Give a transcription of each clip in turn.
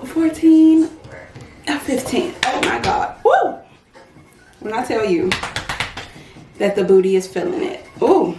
14, 15. Oh my God. Woo! When I tell you that the booty is feeling it. Ooh.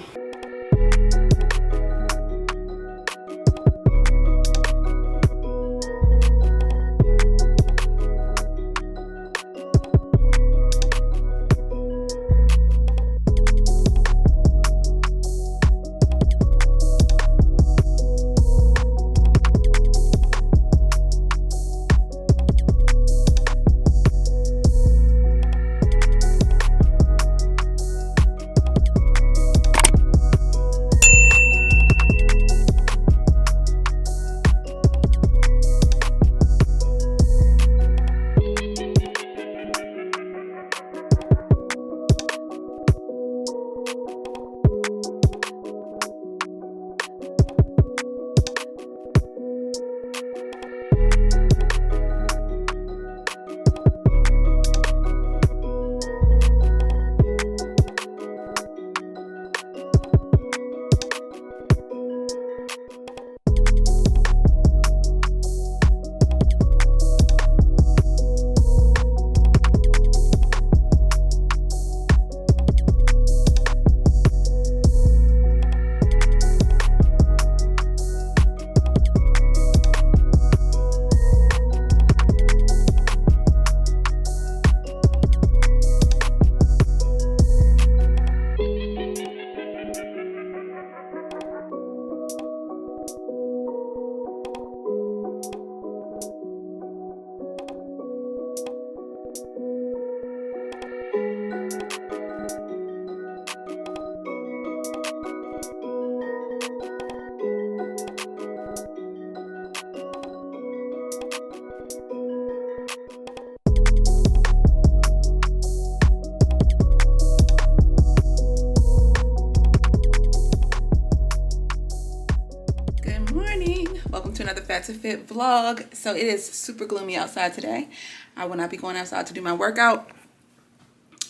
Another FATtFit vlog. So it is super gloomy outside today. I will not be going outside to do my workout,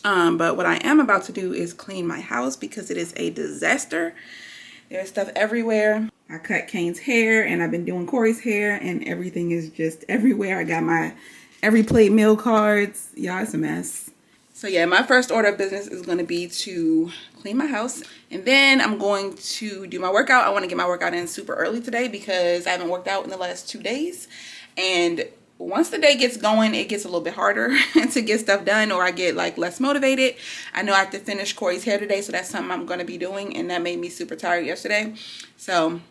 but what I am about to do is clean my house because it is a disaster. There's stuff everywhere. I cut Kane's hair and I've been doing Corey's hair and everything is just everywhere. I got my every plate meal cards. Y'all, it's a mess. So yeah, my first order of business is going to be to clean my house. And then I'm going to do my workout. I want to get my workout in super early today because I haven't worked out in the last 2 days. And once the day gets going, it gets a little bit harder to get stuff done, or I get like less motivated. I know I have to finish Corey's hair today, so that's something I'm going to be doing. And that made me super tired yesterday. So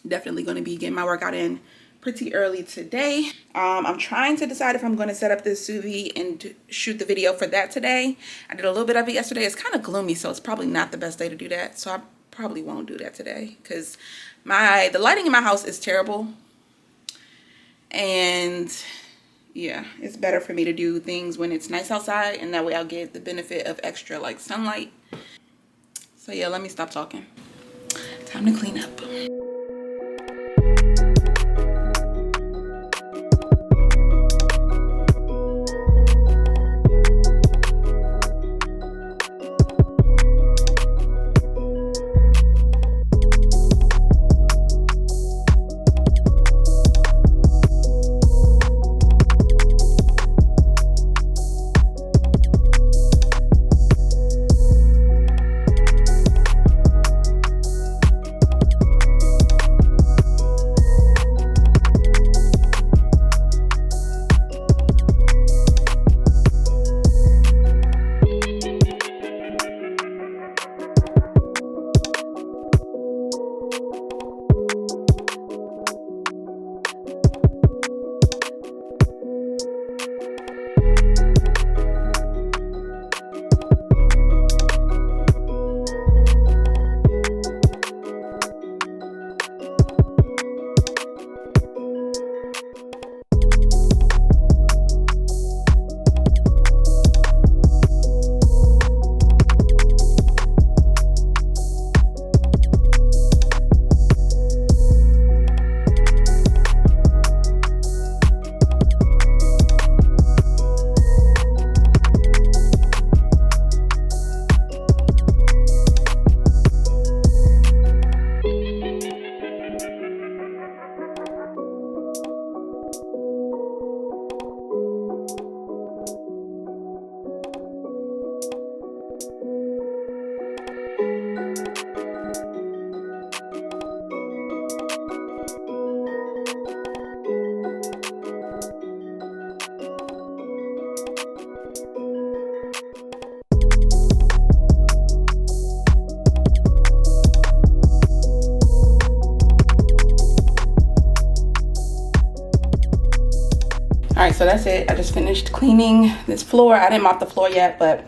definitely going to be getting my workout in pretty early today. I'm trying to decide if I'm going to set up this sous vide and shoot the video for that today. I did a little bit of it yesterday. It's kind of gloomy, so it's probably not the best day to do that. So I probably won't do that today because the lighting in my house is terrible. And yeah, it's better for me to do things when it's nice outside, and that way I'll get the benefit of extra like sunlight. So yeah, let me stop talking. Time to clean up. right, so that's it. I just finished cleaning this floor. I didn't mop the floor yet, but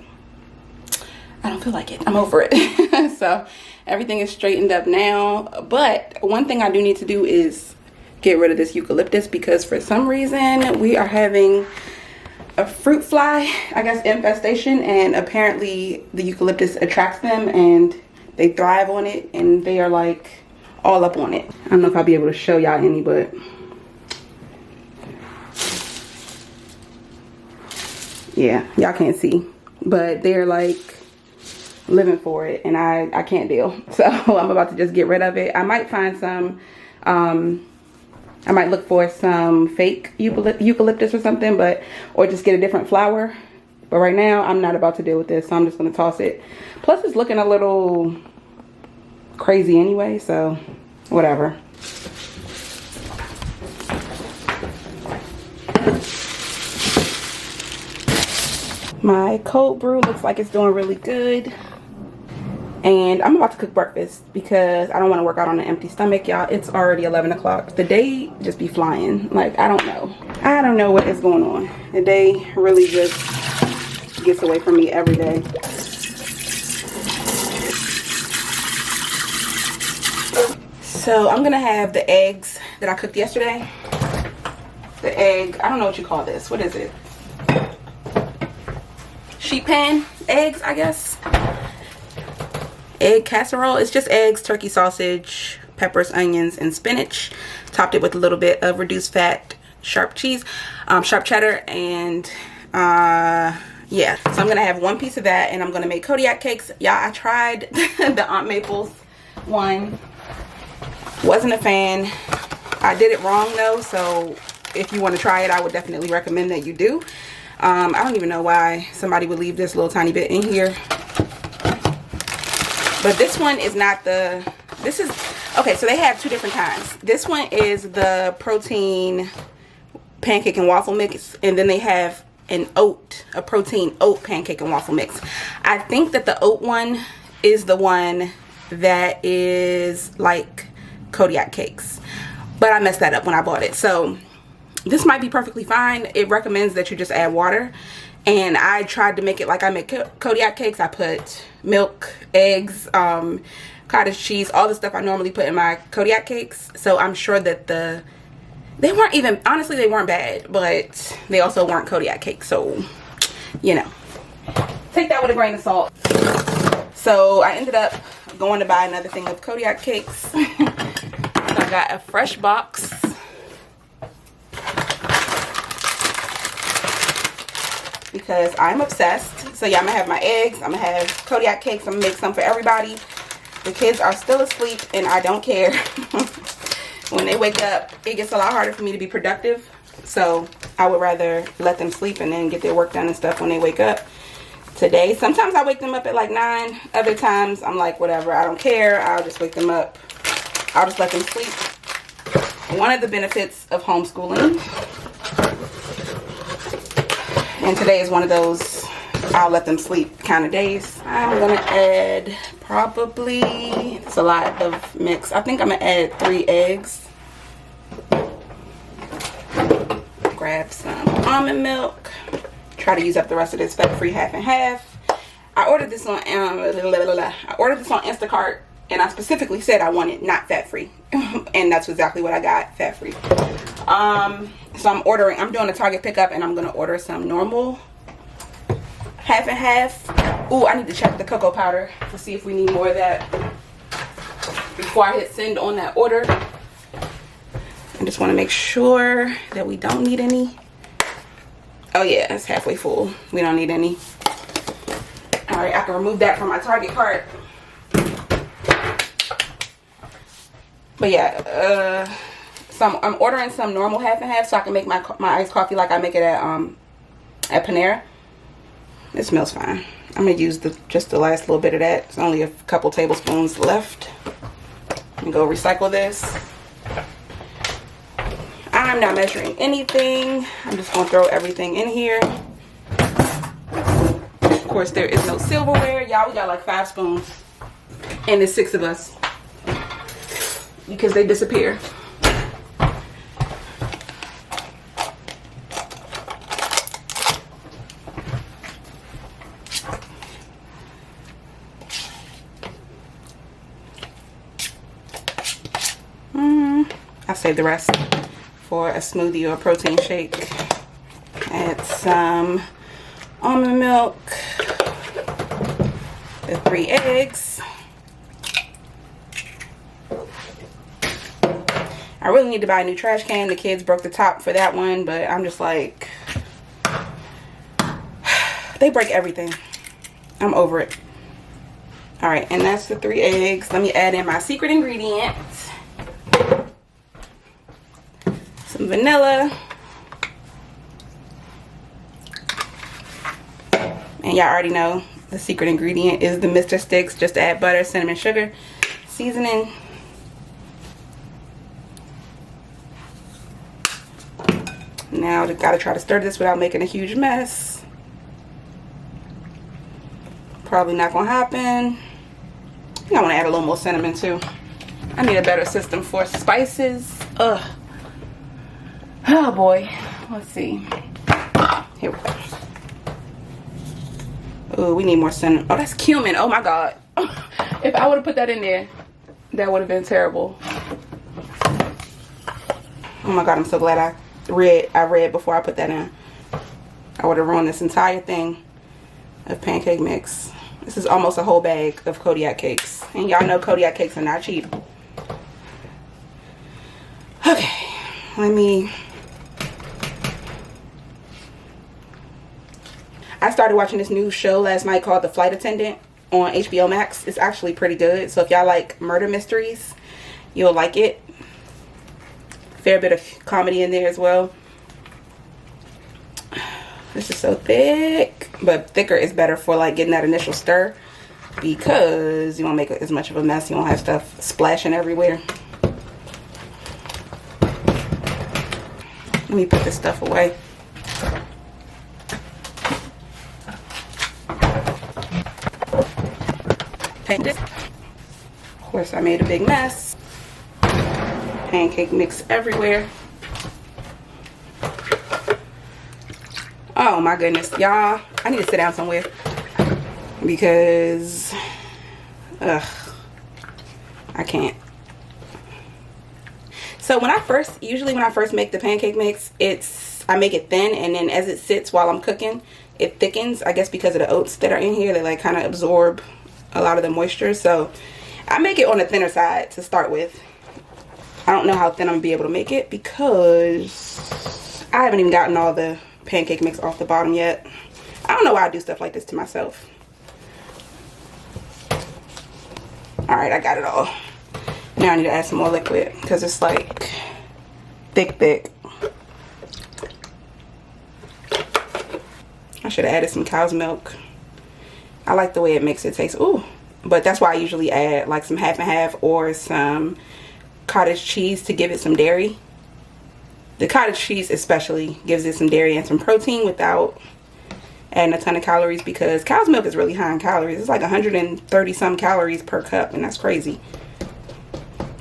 I don't feel like it. I'm over it. So everything is straightened up now. But one thing I do need to do is get rid of this eucalyptus, because for some reason we are having a fruit fly, I guess, infestation, and apparently the eucalyptus attracts them and they thrive on it, and they are like all up on it. I don't know if I'll be able to show y'all any, but yeah, y'all can't see, but they're like living for it, and I can't deal. So I'm about to just get rid of it. I might find some I might look for some fake eucalyptus or something, or just get a different flower. But right now I'm not about to deal with this, so I'm just gonna toss it. Plus it's looking a little crazy anyway, so whatever. My cold brew looks like it's doing really good. And I'm about to cook breakfast because I don't want to work out on an empty stomach, y'all. It's already 11 o'clock. The day just be flying. Like, I don't know. I don't know what is going on. The day really just gets away from me every day. So I'm going to have the eggs that I cooked yesterday. The egg, I don't know what you call this. What is it? Sheet pan eggs, I guess. Egg casserole. It's just eggs, turkey sausage, peppers, onions, and spinach. Topped it with a little bit of reduced fat sharp cheese, sharp cheddar, and yeah. So I'm gonna have one piece of that, and I'm gonna make Kodiak cakes. Yeah, I tried the Aunt Maples one. Wasn't a fan. I did it wrong though, so if you want to try it, I would definitely recommend that you do. I don't even know why somebody would leave this little tiny bit in here. But this one is not the, this is, okay, so they have two different kinds. This one is the protein pancake and waffle mix, and then they have a protein oat pancake and waffle mix. I think that the oat one is the one that is like Kodiak cakes, but I messed that up when I bought it. So this might be perfectly fine. It recommends that you just add water. And I tried to make it like I make Kodiak cakes. I put milk, eggs, cottage cheese, all the stuff I normally put in my Kodiak cakes. So I'm sure that they weren't even, honestly, they weren't bad, but they also weren't Kodiak cakes. So, you know, take that with a grain of salt. So I ended up going to buy another thing of Kodiak cakes. So I got a fresh box. Because I'm obsessed. So yeah, I'm gonna have my eggs, I'm gonna have Kodiak cakes, I'm gonna make some for everybody. The kids are still asleep and I don't care. When they wake up, it gets a lot harder for me to be productive. So I would rather let them sleep and then get their work done and stuff when they wake up. Today, sometimes I wake them up at like 9. Other times I'm like, whatever, I don't care. I'll just wake them up. I'll just let them sleep. One of the benefits of homeschooling, and today is one of those I'll let them sleep kind of days. I'm gonna add probably, it's a lot of mix. I think I'm gonna add 3 eggs. Grab some almond milk. Try to use up the rest of this fat-free half and half. I ordered this on Instacart, and I specifically said I wanted not fat-free, and that's exactly what I got, fat-free. So I'm doing a Target pickup, and I'm gonna order some normal half and half. Ooh, I need to check the cocoa powder to see if we need more of that before I hit send on that order. I just want to make sure that we don't need any. Oh yeah, it's halfway full. We don't need any. All right, I can remove that from my Target cart. But yeah, so I'm ordering some normal half and half so I can make my iced coffee like I make it at Panera. It smells fine. I'm gonna use just the last little bit of that. It's only a couple tablespoons left. I'm gonna go recycle this. I'm not measuring anything. I'm just gonna throw everything in here. Of course, there is no silverware. Y'all, we got like 5 spoons. And there's 6 of us. Because they disappear. save the rest for a smoothie or a protein shake. Add some almond milk, the 3 eggs. I really need to buy a new trash can. The kids broke the top for that one, but I'm just like, they break everything. I'm over it. All right, and that's the 3 eggs. Let me add in my secret ingredient. Some vanilla. And y'all already know the secret ingredient is the Mr. Sticks. Just add butter, cinnamon, sugar, seasoning. Now I gotta try to stir this without making a huge mess. Probably not gonna happen. I think I want to add a little more cinnamon too. I need a better system for spices. Ugh. Oh boy. Let's see. Here we go. Oh, we need more cinnamon. Oh, that's cumin. Oh my god. If I would have put that in there, that would have been terrible. Oh my god, I'm so glad I read before I put that in. I would have ruined this entire thing of pancake mix. This is almost a whole bag of Kodiak cakes. And y'all know Kodiak cakes are not cheap. Okay, I started watching this new show last night called The Flight Attendant on HBO Max. It's actually pretty good. So if y'all like murder mysteries, you'll like it. Fair bit of comedy in there as well. This is so thick, but thicker is better for like getting that initial stir because you won't make as much of a mess. You won't have stuff splashing everywhere. Let me put this stuff away. Of course, I made a big mess. Pancake mix everywhere. Oh my goodness, y'all, I need to sit down somewhere because I can't. So usually when I first make the pancake mix, I make it thin, and then as it sits while I'm cooking, it thickens. I guess because of the oats that are in here, they like kind of absorb a lot of the moisture. So I make it on the thinner side to start with. I don't know how thin I'm gonna be able to make it because I haven't even gotten all the pancake mix off the bottom yet. I don't know why I do stuff like this to myself. Alright, I got it all. Now I need to add some more liquid because it's like thick. I should have added some cow's milk. I like the way it makes it taste. Ooh, but that's why I usually add like some half and half or some cottage cheese to give it some dairy. The cottage cheese especially gives it some dairy and some protein without adding a ton of calories, because cow's milk is really high in calories. It's like 130 some calories per cup, and that's crazy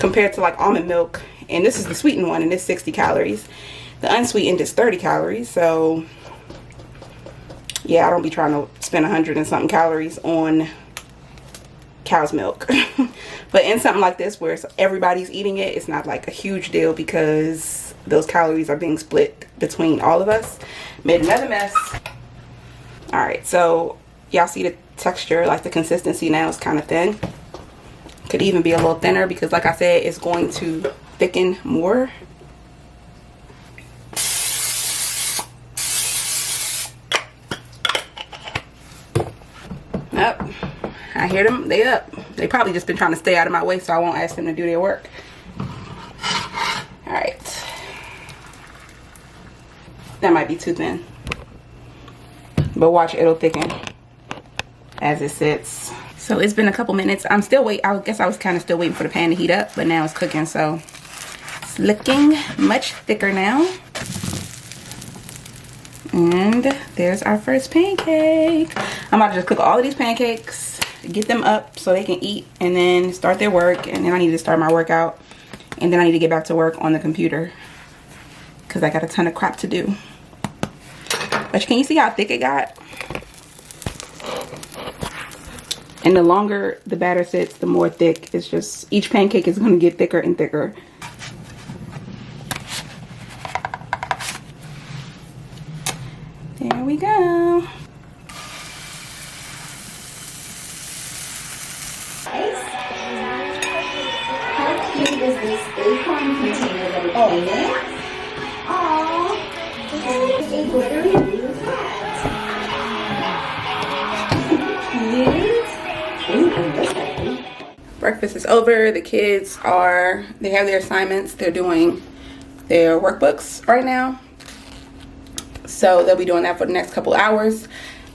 compared to like almond milk, and this is the sweetened one and it's 60 calories. The unsweetened is 30 calories. So yeah, I don't be trying to spend 100 and something calories on cow's milk. But in something like this where everybody's eating it, it's not like a huge deal because those calories are being split between all of us. Made another mess. Alright, so y'all see the texture, like the consistency now is kind of thin. Could even be a little thinner because like I said, it's going to thicken more. Up. I hear them, they up. They probably just been trying to stay out of my way so I won't ask them to do their work. Alright. That might be too thin. But watch, it'll thicken as it sits. So it's been a couple minutes. I'm still waiting. I guess I was kind of still waiting for the pan to heat up, but now it's cooking, so it's looking much thicker now. And there's our first pancake. I'm about to just cook all of these pancakes, get them up so they can eat, and then start their work. And then I need to start my workout, and then I need to get back to work on the computer because I got a ton of crap to do. But can you see how thick it got? And the longer the batter sits, the more thick. It's just, each pancake is going to get thicker and thicker. There we go. How cute is this acorn container that it came in? Aww. It's a glittery blue hat. Cute. Ooh, and this one. Breakfast is over. The kids they have their assignments. They're doing their workbooks right now. So they'll be doing that for the next couple hours.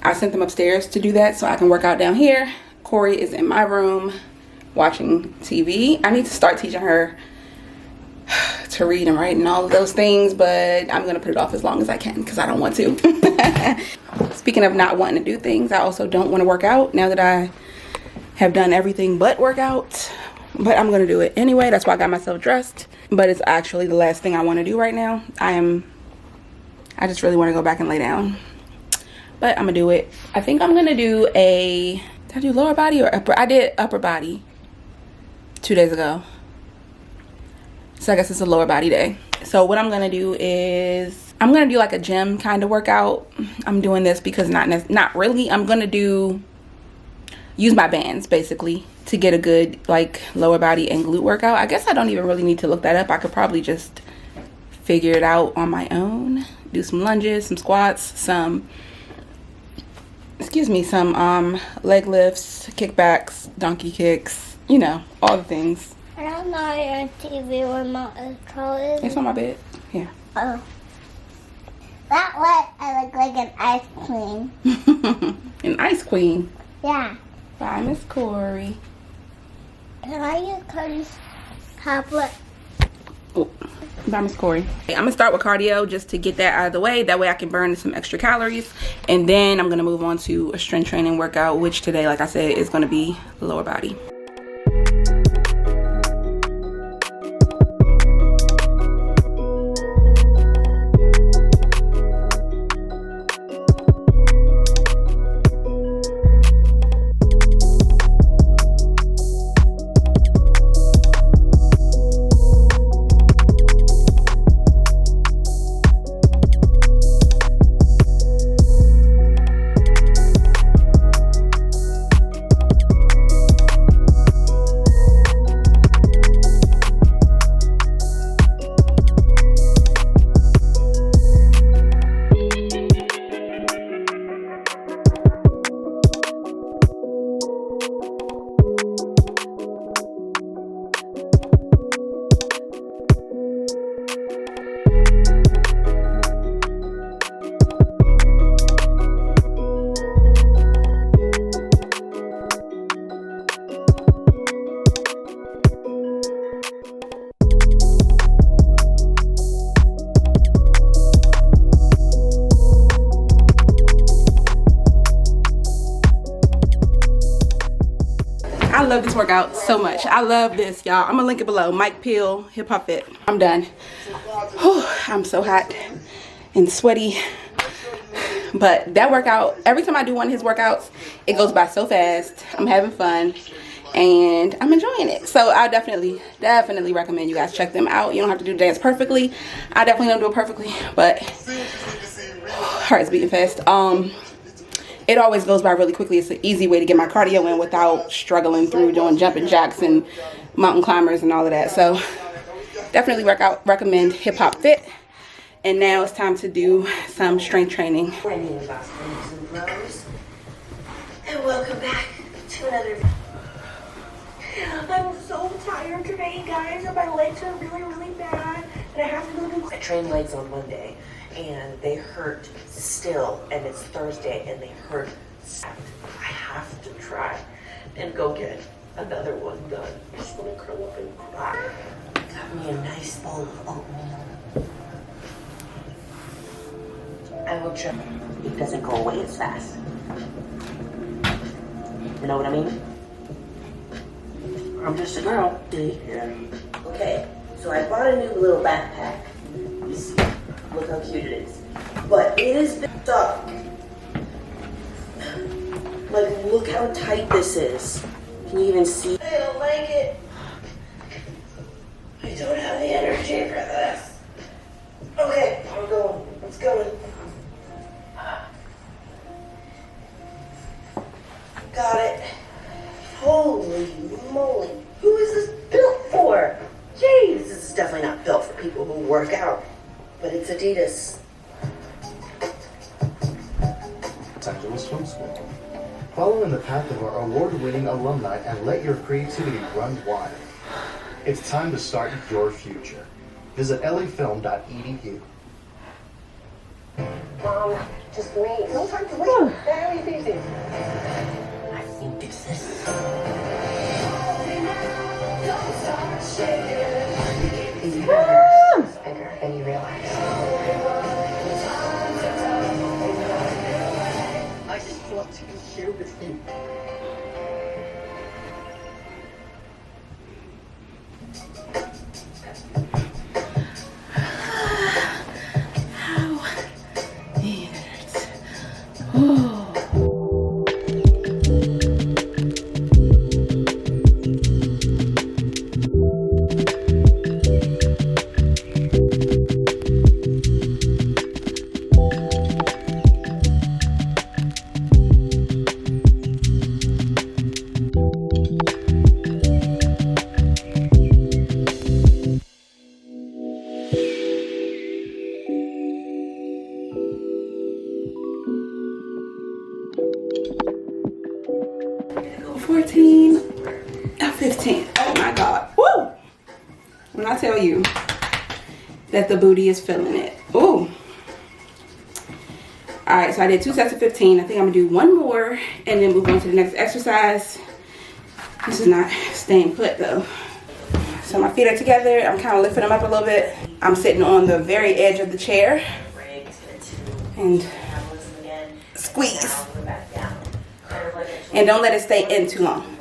I sent them upstairs to do that so I can work out down here. Corey is in my room watching TV. I need to start teaching her to read and write and all of those things, but I'm gonna put it off as long as I can because I don't want to. Speaking of not wanting to do things, I also don't want to work out now that I have done everything but work out, but I'm gonna do it anyway. That's why I got myself dressed, but it's actually the last thing I want to do right now. I just really want to go back and lay down, but I'm gonna do it. I think I'm gonna do did I do lower body or upper? I did upper body 2 days ago, so I guess it's a lower body day. So what I'm gonna do is I'm gonna do like a gym kind of workout. I'm doing this because not really. I'm gonna use my bands basically to get a good like lower body and glute workout. I guess I don't even really need to look that up. I could probably just figure it out on my own. Do some lunges, some squats, some leg lifts, kickbacks, donkey kicks, you know, all the things. I don't know your TV remote is called. It's on my bed. Here. Oh. That way I look like an ice queen. An ice queen. Yeah. Bye, Miss Corey. Can I use Cody's tablet? Oh, bye, Miss Corey. I'm gonna start with cardio just to get that out of the way. That way I can burn some extra calories, and then I'm gonna move on to a strength training workout, which today, like I said, is gonna be lower body. I love this workout so much. I love this, y'all. I'm gonna link it below. Mike Peel, FATtFit. I'm done. Whew, I'm so hot and sweaty. But that workout, every time I do one of his workouts, it goes by so fast. I'm having fun and I'm enjoying it. So I definitely recommend you guys check them out. You don't have to do the dance perfectly. I definitely don't do it perfectly, but heart's beating fast. It always goes by really quickly. It's an easy way to get my cardio in without struggling through doing jumping jacks and mountain climbers and all of that. So definitely recommend FATtFit. And now it's time to do some strength training. And welcome back to another. I'm so tired today, guys. My legs are really, really bad, and I have to go do. I trained legs on Monday, and they hurt still, and it's Thursday, and they hurt. I have to try and go get another one done. I just want to curl up and cry. Got me a nice bowl of oatmeal. I will try. It doesn't go away as fast. You know what I mean? I'm just a girl. See? Yeah. Okay, so I bought a new little backpack. You see, look how cute it is. But it is stuck. Like, look how tight this is. Can you even see? I don't like it. I don't have the energy for this. Okay, I'm going. Let's go. Adidas. Los Angeles Film School. Follow in the path of our award-winning alumni and let your creativity run wild. It's time to start your future. Visit lafilm.edu. Just wait. No time to wait. Very busy. I think it's this. The universe is bigger than you realize. I just want to be here with you. Tell you that the booty is feeling it. Ooh. Alright, so I did 2 sets of 15. I think I'm gonna do one more and then move on to the next exercise. This is not staying put though. So my feet are together. I'm kind of lifting them up a little bit. I'm sitting on the very edge of the chair and squeeze. And don't let it stay in too long.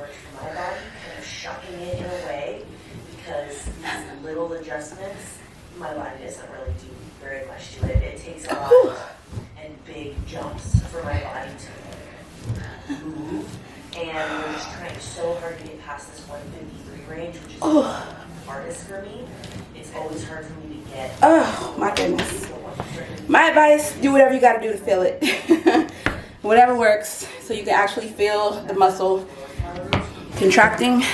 Adjustments, my body doesn't really do very much to it. It takes a lot and big jumps for my body to move. And we're just trying so hard to get past this 153 range, which is the hardest for me. It's always hard for me to get. Oh my goodness. My advice, do whatever you gotta do to feel it. Whatever works so you can actually feel the muscle contracting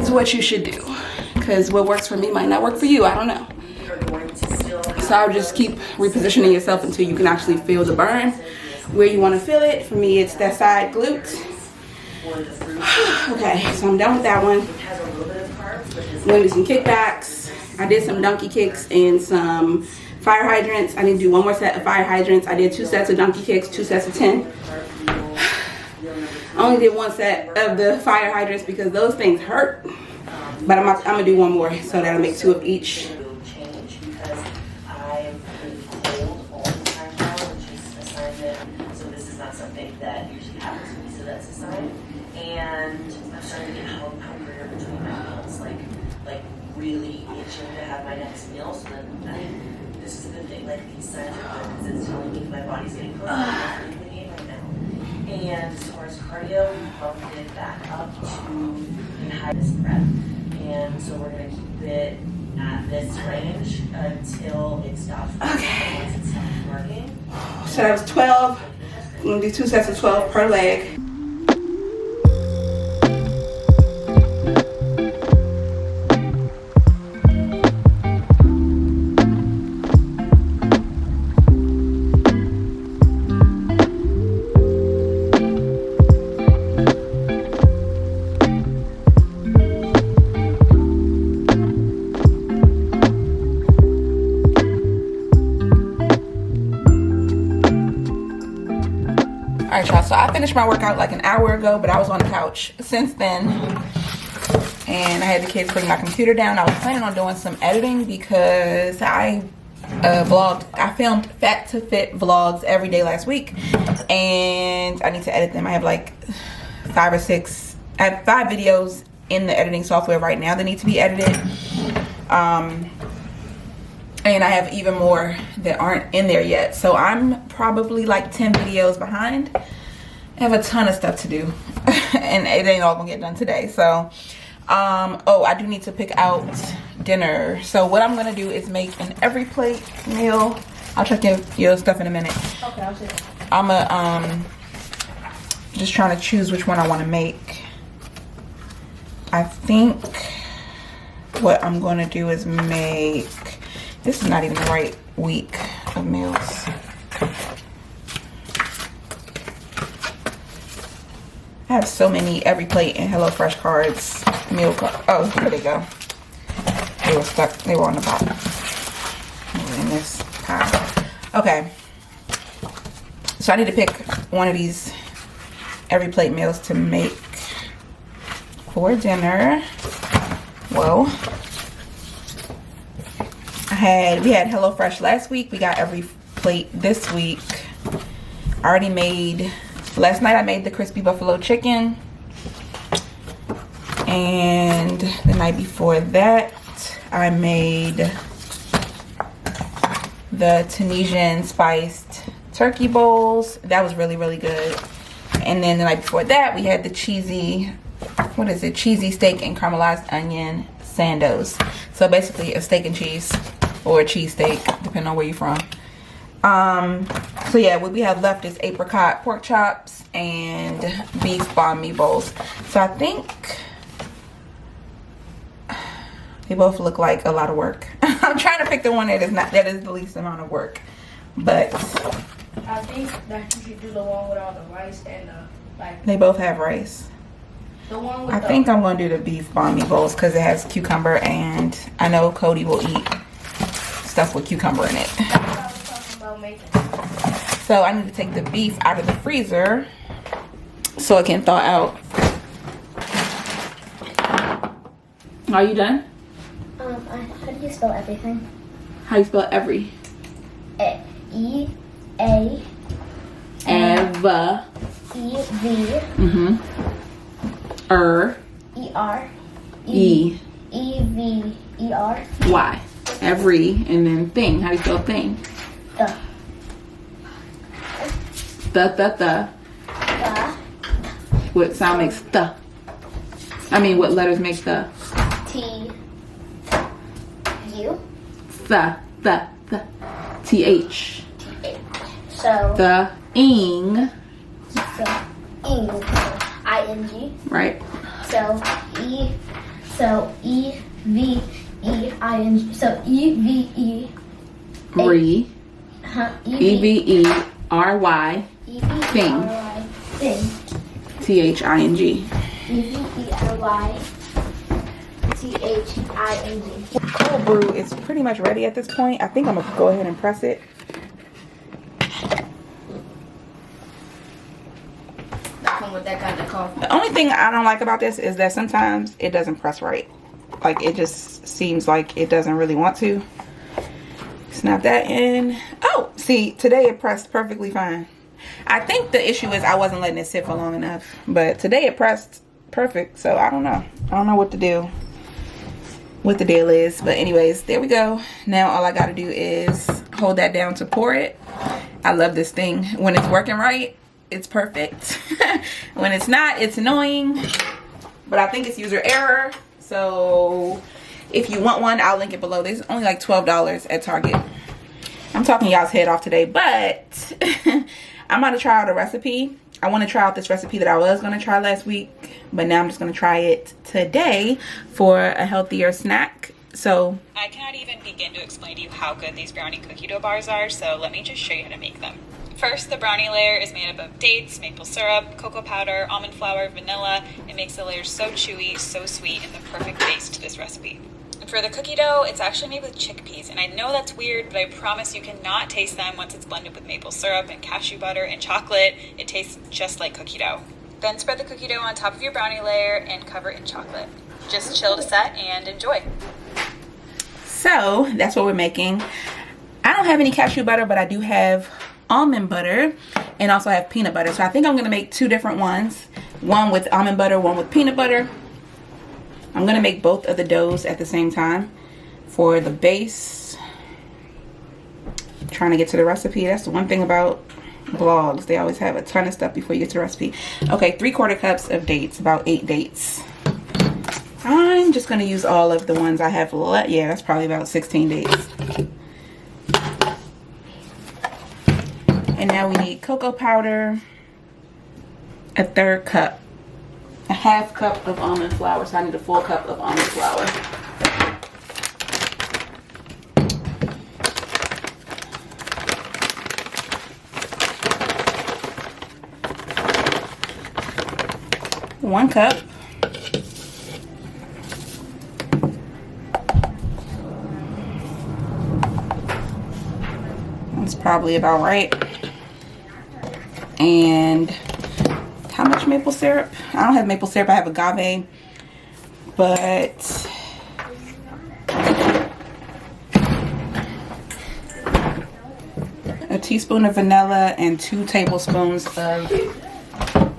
is what you should do. Because what works for me might not work for you. I don't know. So I'll just keep repositioning yourself until you can actually feel the burn where you want to feel it. For me, it's that side glute. Okay, so I'm done with that one. I'm going to do some kickbacks. I did some donkey kicks and some fire hydrants. I need to do one more set of fire hydrants. I did 2 sets of donkey kicks, 2 sets of 10. I only did 1 set of the fire hydrants because those things hurt. But I'm gonna do one more, so that'll make 2 of each. Change because I'm really cold all the time now, which is a sign that, so this is not something that usually happens to me, so that's a sign. And I'm starting to get hungrier between my meals, like really itching to have my next meal. So then I think this is a good thing. Like these signs are good because it's telling me my body's getting close. I'm really clean right now. And as far as cardio, we bumped it back up to the highest breath. And so we're going to keep it at this range until it stops working. Okay. Once it stops working. So that was 12. I'm going to do 2 sets of 12 per leg. Alright y'all, so I finished my workout like an hour ago, but I was on the couch since then. And I had the kids bring my computer down. I was planning on doing some editing because I filmed FATtFit vlogs every day last week. And I need to edit them. I have like 5 or 6, I have 5 videos in the editing software right now that need to be edited. And I have even more that aren't in there yet. So I'm probably like 10 videos behind. I have a ton of stuff to do. And it ain't all gonna get done today. So, oh, I do need to pick out dinner. So what I'm gonna do is make an every plate meal. I'll check your stuff in a minute. Okay, I'll check. I'm just trying to choose which one I wanna make. I think what I'm gonna do is make This is not even the right week of meals. I have so many Every Plate and HelloFresh cards, meal card. Oh, there they go. They were stuck. They were on the bottom. In this pile. Okay. So I need to pick one of these Every Plate meals to make for dinner. Whoa. We had HelloFresh last week. We got Every Plate this week. I already made, last night I made the crispy buffalo chicken. And the night before that, I made the Tunisian spiced turkey bowls. That was really, really good. And then the night before that, we had the cheesy, cheesy steak and caramelized onion sandos. So basically a steak and cheese or a cheese steak, depending on where you're from. So yeah, what we have left is apricot pork chops and beef Bahn Mi Bowls. So I think they both look like a lot of work. I'm trying to pick the one that is the least amount of work. But I think that you should do the one with all the rice and the they both have rice. The one with I think I'm gonna do the beef Bahn Mi Bowls because it has cucumber, and I know Cody will eat stuff with cucumber in it. So I need to take the beef out of the freezer so it can thaw out. Are you done? How do you spell everything? How do you spell every? E-A. Eva. E-V. E-R. E-V-E-R. Y. Every, and then thing. How do you spell thing? The. The. What sound makes the? I mean, what letters make the? T. U. The. T-H. T-H. So. The ing. So. Ing. I-N-G. Right. So E-V-E-I-N-G. So E-V-E. Re. E-V-E-R-Y. Thing. Thing. T-H-I-N-G. E-V-E-R-Y-T-H-I-N-G. Cold brew is pretty much ready at this point. I think I'm gonna go ahead and press it. with that kind of coffee. The only thing I don't like about this is that sometimes it doesn't press right. Like it just seems like it doesn't really want to. Snap that in. Oh, see, today it pressed perfectly fine. I think the issue is I wasn't letting it sit for long enough. But today it pressed perfect, so I don't know. I don't know what to do. What the deal is. But anyways, there we go. Now all I gotta do is hold that down to pour it. I love this thing. When it's working right, it's perfect. When it's not, it's annoying. But I think it's user error. So if you want one, I'll link it below. There's only like $12 at Target. I'm talking y'all's head off today, but I'm going to try out a recipe. I want to try out this recipe that I was going to try last week, but now I'm just going to try it today for a healthier snack. So I cannot even begin to explain to you how good these brownie cookie dough bars are, so let me just show you how to make them. First, the brownie layer is made up of dates, maple syrup, cocoa powder, almond flour, vanilla. It makes the layers so chewy, so sweet, and the perfect base to this recipe. And for the cookie dough, it's actually made with chickpeas, and I know that's weird, but I promise you cannot taste them once it's blended with maple syrup and cashew butter and chocolate. It tastes just like cookie dough. Then spread the cookie dough on top of your brownie layer and cover it in chocolate. Just chill to set and enjoy. So that's what we're making. I don't have any cashew butter, but I do have almond butter and also have peanut butter. So I think I'm going to make two different ones. One with almond butter, one with peanut butter. I'm going to make both of the doughs at the same time for the base. I'm trying to get to the recipe. That's the one thing about vlogs. They always have a ton of stuff before you get to the recipe. Okay, 3/4 cups of dates, about 8 dates. I'm just going to use all of the ones I have left. Yeah, that's probably about 16 dates. And now we need cocoa powder, a 1/3 cup, a 1/2 cup of almond flour. So I need a full cup of almond flour. 1 cup. That's probably about right. And how much maple syrup? I don't have maple syrup, I have agave. But a teaspoon of vanilla and 2 tablespoons of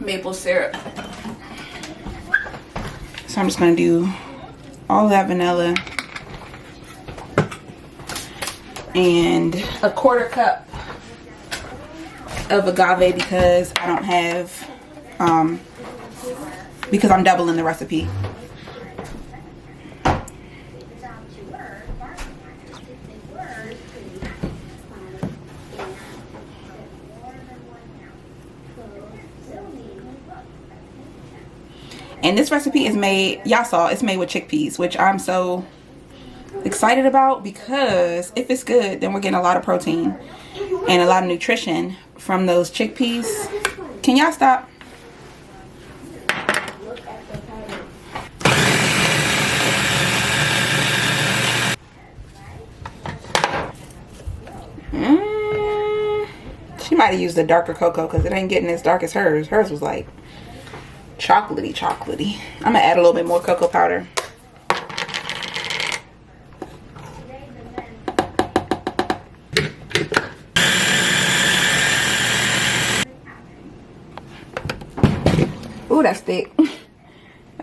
maple syrup. So I'm just going to do all that vanilla and a 1/4 cup of agave because I don't have, because I'm doubling the recipe. And this recipe is made, y'all saw, it's made with chickpeas, which I'm so excited about because if it's good, then we're getting a lot of protein and a lot of nutrition from those chickpeas. Can y'all stop? She might have used a darker cocoa because it ain't getting as dark as hers. Hers was like chocolatey. I'm gonna add a little bit more cocoa powder. Ooh, that's thick.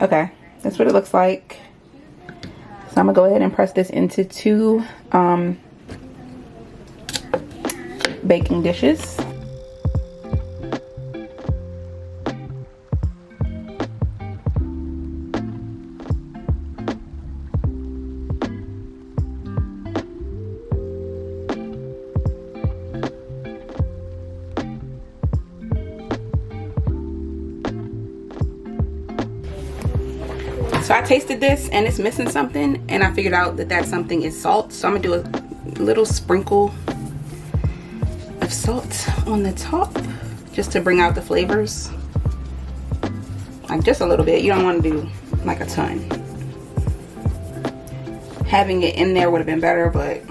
Okay, that's what it looks like. So I'm gonna go ahead and press this into 2 baking dishes. So I tasted this and it's missing something, and I figured out that that something is salt. So I'm gonna do a little sprinkle of salt on the top just to bring out the flavors. Like just a little bit. You don't want to do like a ton. Having it in there would have been better, but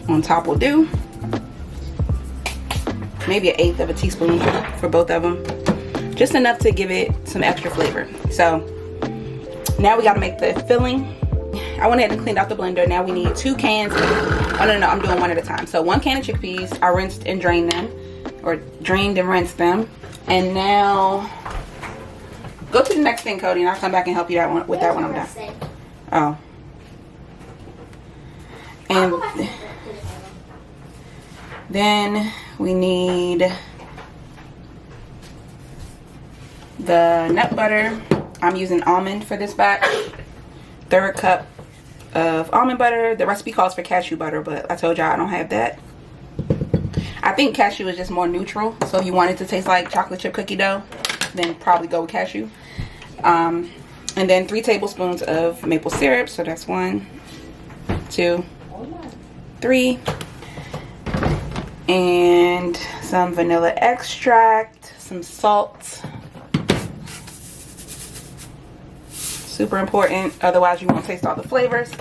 on top will do. Maybe 1/8 of a teaspoon for both of them. Just enough to give it some extra flavor. So now we got to make the filling. I went ahead and cleaned out the blender. Now we need 2 cans. Oh no, I'm doing one at a time. So 1 can of chickpeas. I rinsed and drained them, or drained and rinsed them. And now go to the next thing, Cody, and I'll come back and help you with that when I'm done. Oh. And then we need the nut butter. I'm using almond for this batch. 1/3 cup of almond butter. The recipe calls for cashew butter, but I told y'all I don't have that. I think cashew is just more neutral. So if you want it to taste like chocolate chip cookie dough, then probably go with cashew. And then 3 tablespoons of maple syrup. So that's 1, 2, 3. And some vanilla extract, some salt. Super important, otherwise you won't taste all the flavors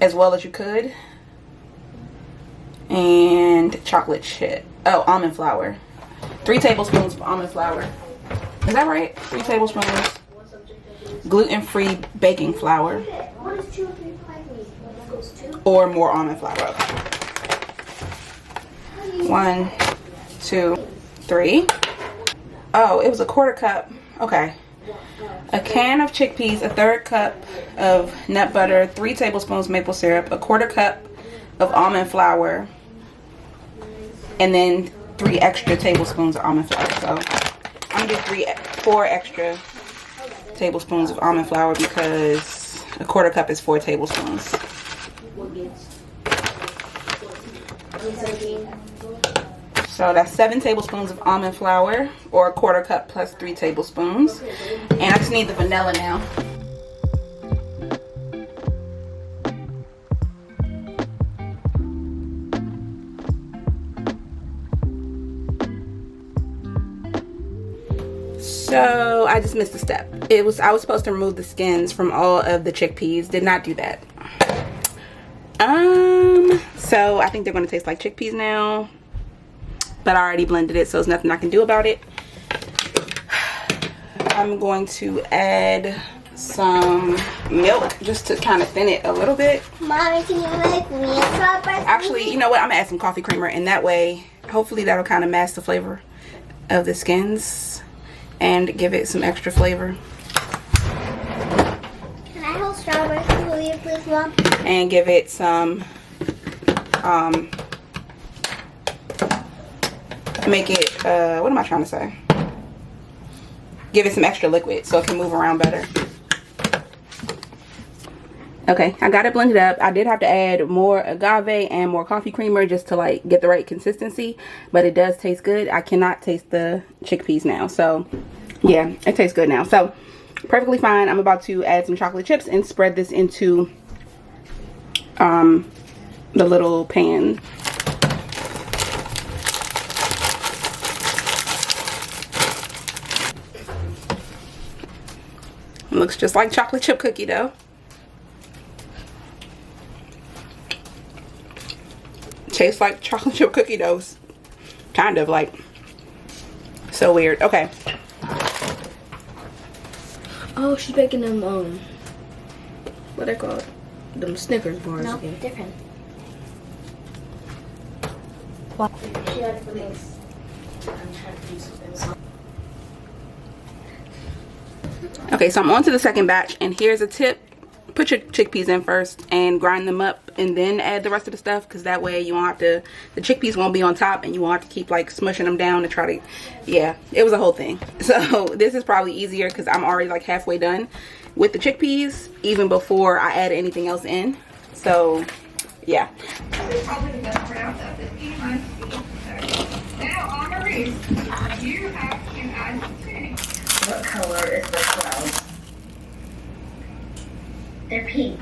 as well as you could. And chocolate chip, almond flour. 3 tablespoons of almond flour. Is that right? 3 tablespoons. Gluten-free baking flour. Or more almond flour. Okay. 1, 2, 3. Oh, it was a 1/4 cup. Okay. A can of chickpeas, 1/3 cup of nut butter, 3 tablespoons maple syrup, a 1/4 cup of almond flour, and then 3 extra tablespoons of almond flour. So I'm gonna do 4 extra tablespoons of almond flour because a 1/4 cup is 4 tablespoons. So that's 7 tablespoons of almond flour, or a 1/4 cup plus 3 tablespoons. And I just need the vanilla now. So I just missed a step. I was supposed to remove the skins from all of the chickpeas. Did not do that. So I think they're going to taste like chickpeas now, but I already blended it, so there's nothing I can do about it. I'm going to add some milk just to kind of thin it a little bit. Mommy, can you make me a strawberry? Actually, you know what? I'm gonna add some coffee creamer, and that way, hopefully that'll kind of mask the flavor of the skins and give it some extra flavor. Can I hold strawberries for you, please, Mom? And give it some, make it, what am I trying to say? Give it some extra liquid so it can move around better. Okay, I got it blended up. I did have to add more agave and more coffee creamer just to like get the right consistency, but it does taste good. I cannot taste the chickpeas now, so yeah, it tastes good now. So perfectly fine. I'm about to add some chocolate chips and spread this into the little pan. It looks just like chocolate chip cookie dough. Tastes like chocolate chip cookie dough. Kind of like. So weird. Okay. Oh, she's making them, what they called? Them Snickers bars No, again. different. She had for this. I'm trying to do something. Okay, so I'm on to the second batch, and here's a tip. Put your chickpeas in first and grind them up and then add the rest of the stuff, because that way you won't have to, the chickpeas won't be on top and you won't have to keep like smushing them down to try to, yeah, it was a whole thing. So this is probably easier because I'm already like halfway done with the chickpeas even before I add anything else in. So yeah. This is probably the best part out of this eating my feet. Now, Maurice, you have to add something. What color is the clouds? They're pink.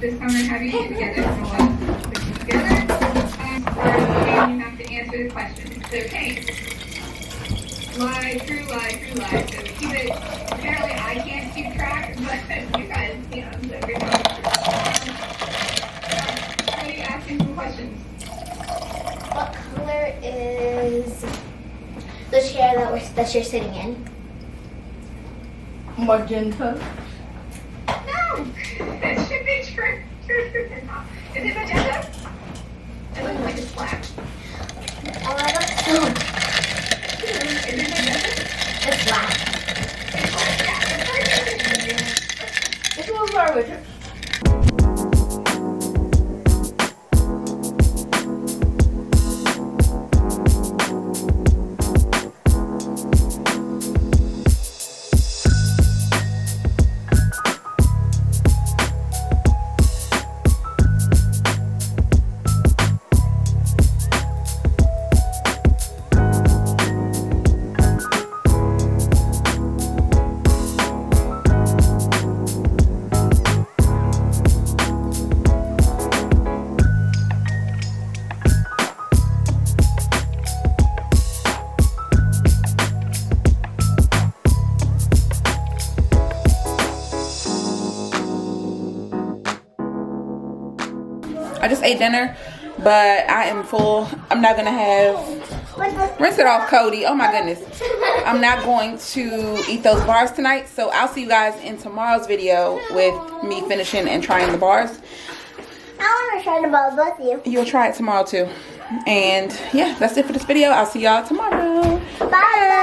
This time I have you two together. So let's put you together. And you have to answer the question. So, okay. Lie, true, lie, true, lie. So keep it. Apparently, I can't keep track, but you guys can. So good job. Are you asking some questions? What color is the chair that you're sitting in? Magenta. No, it should be true. Is it magenta? It looks like it's black. Oh, I don't know. Is it magenta? It's black. It's black. Yeah, Which one's our Richard? I just ate dinner, but I am full. I'm not gonna have, rinse it off, Cody. Oh my goodness. I'm not going to eat those bars tonight, so I'll see you guys in tomorrow's video with me finishing and trying the bars. I want to try the balls with you. You'll try it tomorrow too. And yeah, that's it for this video. I'll see y'all tomorrow. Bye.